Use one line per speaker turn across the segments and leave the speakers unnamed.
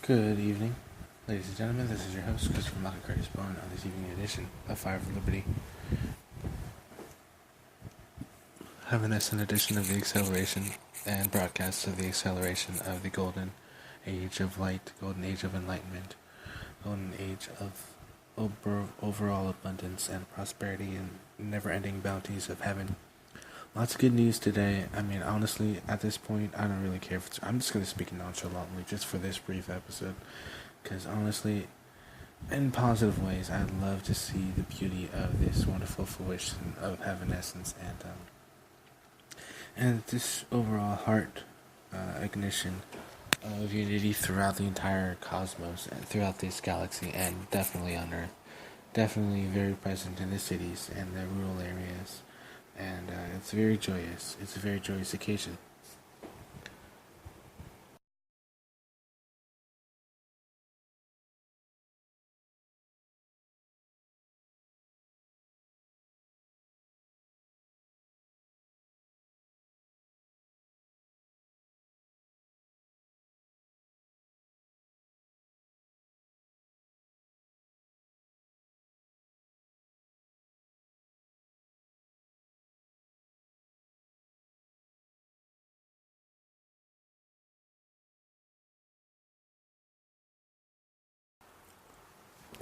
Good evening, ladies and gentlemen. This is your host, Christopher Malcolm Curtis Bone, on this evening edition of Fire for Liberty. Having us an edition of the acceleration and broadcast of the acceleration of the golden age of light, golden age of enlightenment, golden age of overall abundance and prosperity and never-ending bounties of heaven. Lots of good news today. I mean, honestly, at this point, I don't really care if I'm just going to speak nonchalantly just for this brief episode. Because honestly, in positive ways, I'd love to see the beauty of this wonderful fruition of heaven essence and this overall heart ignition of unity throughout the entire cosmos and throughout this galaxy and definitely on Earth. Definitely very present in the cities and the rural areas. And it's very joyous. It's a very joyous occasion.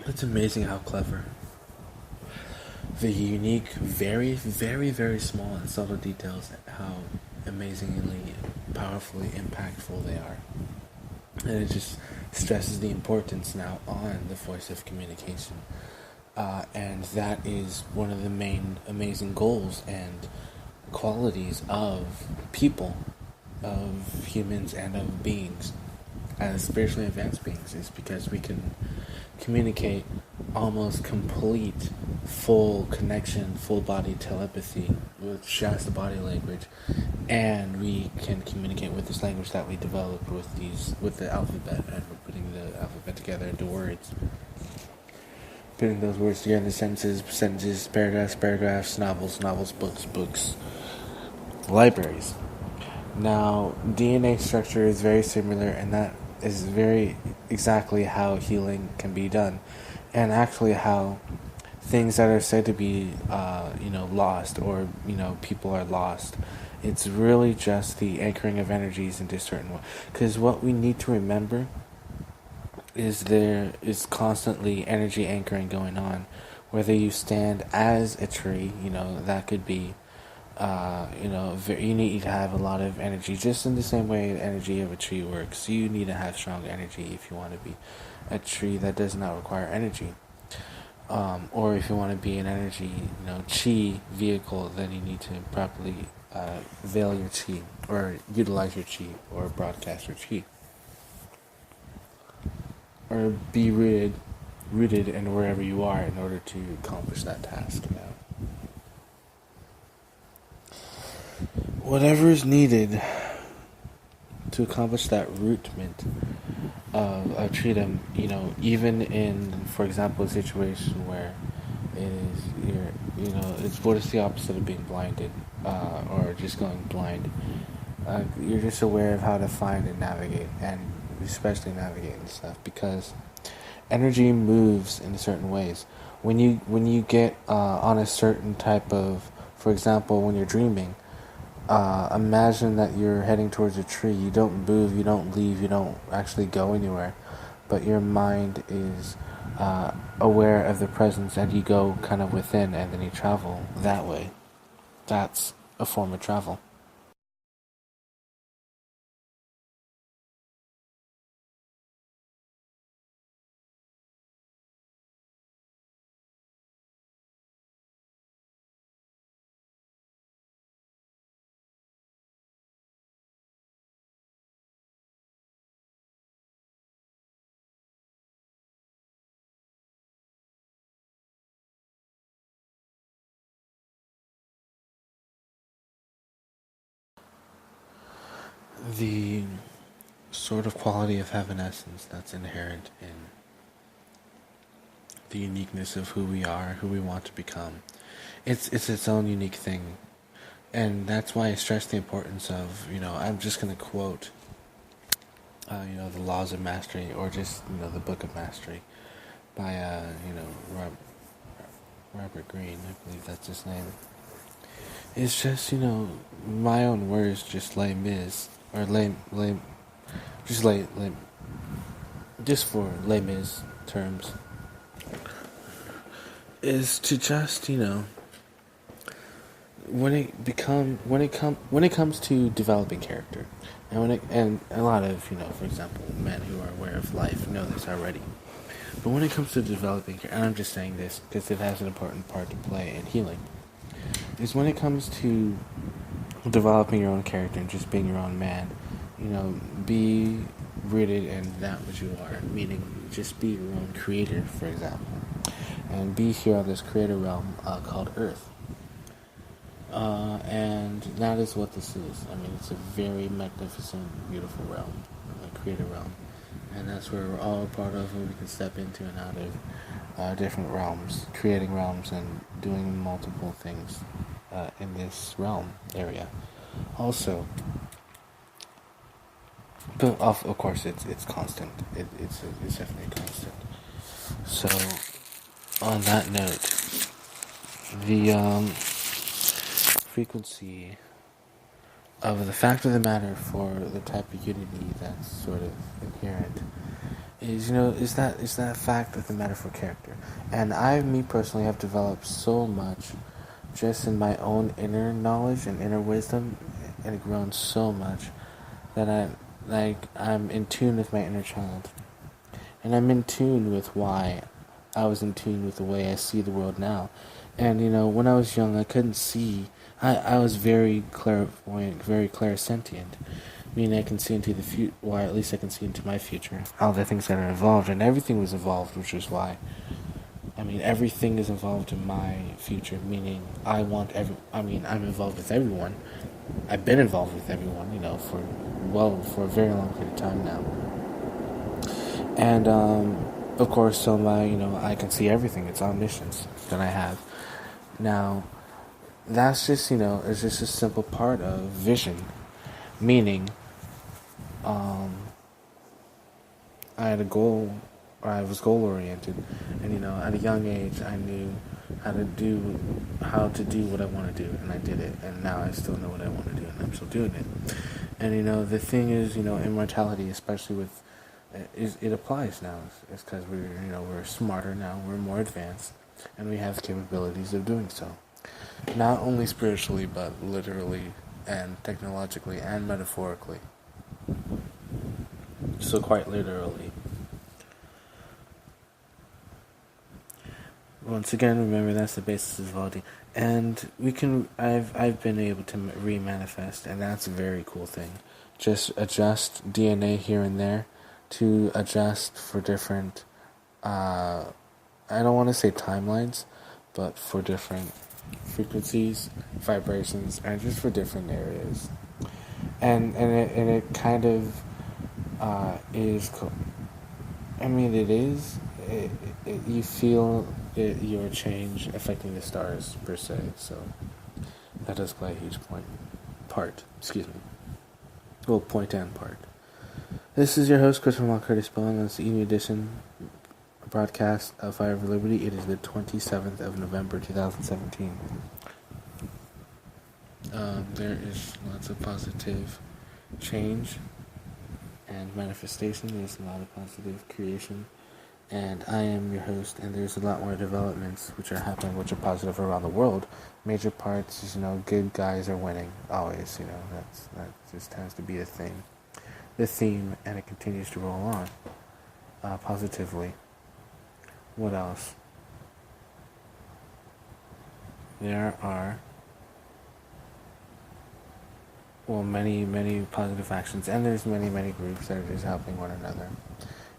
It's amazing how clever the unique, very, very, very small and subtle details, how amazingly, powerfully impactful they are. And it just stresses the importance now on the voice of communication. And that is one of the main amazing goals and qualities of people, of humans, and of beings, as spiritually advanced beings, is because we can communicate almost complete, full connection, full body telepathy with just the body language, and we can communicate with this language that we developed with the alphabet, and we're putting the alphabet together into words, putting those words together into sentences, paragraphs, novels, books, libraries. Now, DNA structure is very similar, and that is very exactly how healing can be done, and actually how things that are said to be, lost, or people are lost. It's really just the anchoring of energies into certain ways. Because what we need to remember is there is constantly energy anchoring going on. Whether you stand as a tree, that could be. You need to have a lot of energy, just in the same way the energy of a tree works. You need to have strong energy if you want to be a tree that does not require energy. Or if you want to be an energy, chi vehicle, then you need to properly veil your chi, or utilize your chi, or broadcast your chi, or be rooted in wherever you are in order to accomplish that task. Whatever is needed to accomplish that rootment of Treatum, even in, for example, a situation where it is, it's what is the opposite of being blinded, or just going blind. You're just aware of how to find and navigate, and especially navigate and stuff, because energy moves in certain ways. When you get on a certain type of, for example, when you're dreaming, imagine that you're heading towards a tree. You don't move, you don't leave, you don't actually go anywhere, but your mind is aware of the presence, and you go kind of within, and then you travel that way. That's a form of travel. The sort of quality of heaven essence that's inherent in the uniqueness of who we are, who we want to become. It's its own unique thing. And that's why I stress the importance of, I'm just going to quote The Laws of Mastery, or just the Book of Mastery by Robert Greene, I believe that's his name. It's just my own words, just Les Mis, or just for Les Mis terms, is to just when it comes to developing character, and a lot of for example, men who are aware of life know this already. But when it comes to developing character, and I'm just saying this because it has an important part to play in healing, is when it comes to developing your own character and just being your own man, be rooted in that which you are, meaning just be your own creator, for example, and be here on this creator realm called Earth. And that is what this is. I mean, it's a very magnificent, beautiful realm, a creator realm. And that's where we're all part of, and we can step into and out of different realms, creating realms and doing multiple things in this realm area. Also, but of course, it's constant. It's definitely constant. So, on that note, the frequency of the fact of the matter for the type of unity that's sort of inherent is that fact of the matter for character. And me personally have developed so much just in my own inner knowledge and inner wisdom, and grown so much that I'm in tune with my inner child, and I'm in tune with why I was in tune with the way I see the world now. And when I was young, I couldn't see. I was very clairvoyant, very clairsentient. Meaning I can see into the future, or at least I can see into my future. All the things that are involved, and everything was involved, which is why. Everything is involved in my future. Meaning I'm involved with everyone. I've been involved with everyone, for a very long period of time now. And of course, so I can see everything. It's omniscience that I have. Now, that's just, it's just a simple part of vision. Meaning, I had a goal, or I was goal-oriented, and, at a young age, I knew how to do what I want to do, and I did it, and now I still know what I want to do, and I'm still doing it. And, the thing is, immortality, especially with, it applies now. It's because we're smarter now, we're more advanced, and we have capabilities of doing so. Not only spiritually, but literally, and technologically, and metaphorically. So quite literally. Once again, remember that's the basis of duality. And I've been able to re-manifest, and that's a very cool thing. Just adjust DNA here and there to adjust for different, I don't want to say timelines, but for different frequencies, vibrations, and just for different areas. And it kind of is, it is, you feel your change affecting the stars, per se, so that does play a huge point and part. This is your host, Christopher Curtis Bowen, on this evening edition broadcast of Fire of Liberty. It is the 27th of November, 2017. There is lots of positive change and manifestation. There's a lot of positive creation. And I am your host, and there's a lot more developments which are happening, which are positive around the world. Major parts is, good guys are winning, always, that just tends to be the theme, and it continues to roll on, positively. What else? There are, many, many positive actions, and there's many, many groups that are just helping one another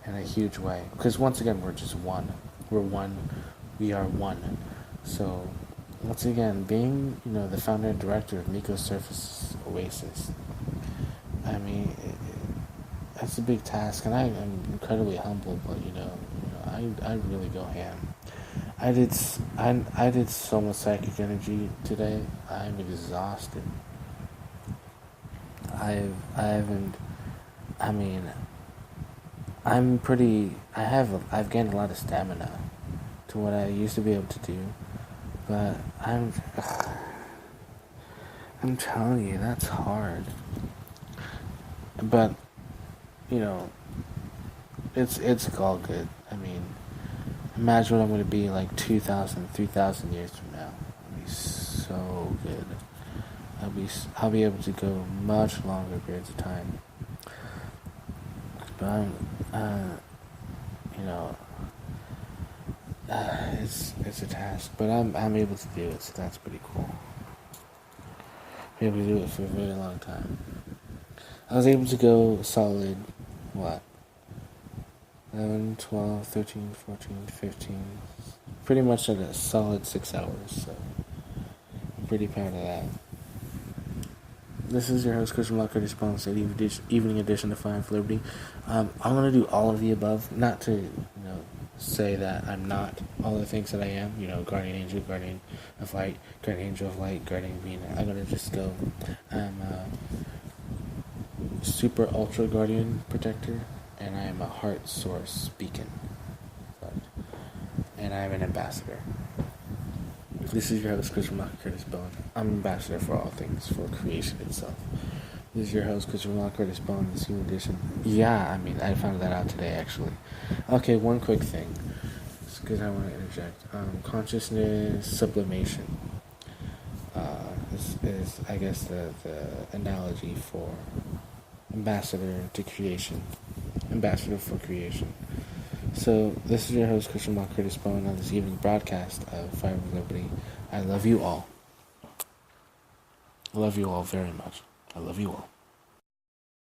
in a huge way. Because once again, we're just one. We're one. We are one. So, once again, being, the founder and director of Miko Surface Oasis, that's a big task, and I am incredibly humble, but, I really go ham. I did so much psychic energy today. I'm exhausted. I've gained a lot of stamina to what I used to be able to do, but I'm telling you, that's hard. But, you know, it's all good. I mean, imagine what I'm going to be like 2,000, 3,000 years from now. It'll be so good. I'll be able to go much longer periods of time. But you know, it's a task, but I'm able to do it, so that's pretty cool. I'm able to do it for a very long time. I was able to go solid, what, 11, 12, 13, 14, 15, pretty much at a solid 6 hours, so I'm pretty proud of that. This is your host, Christian Lockhart, response at evening edition of Fire for Liberty. I'm going to do all of the above, not to, say that I'm not all the things that I am, guardian angel, guardian of light, guardian angel of light, guardian being. I'm going to just go, I'm a super ultra guardian protector, and I am a heart source beacon, and I'm an ambassador. This is your host, Christian Lockhart Bone. I'm an ambassador for all things, for creation itself. This is your host, Christian Lockhart Bone, this human edition. Yeah, I found that out today, actually. Okay, one quick thing, because I want to interject. Consciousness sublimation is, I guess, the analogy for ambassador to creation. Ambassador for creation. So, this is your host, Christian Lockhart Bone, on this evening broadcast of Fire of Liberty. I love you all. I love you all very much. I love you all.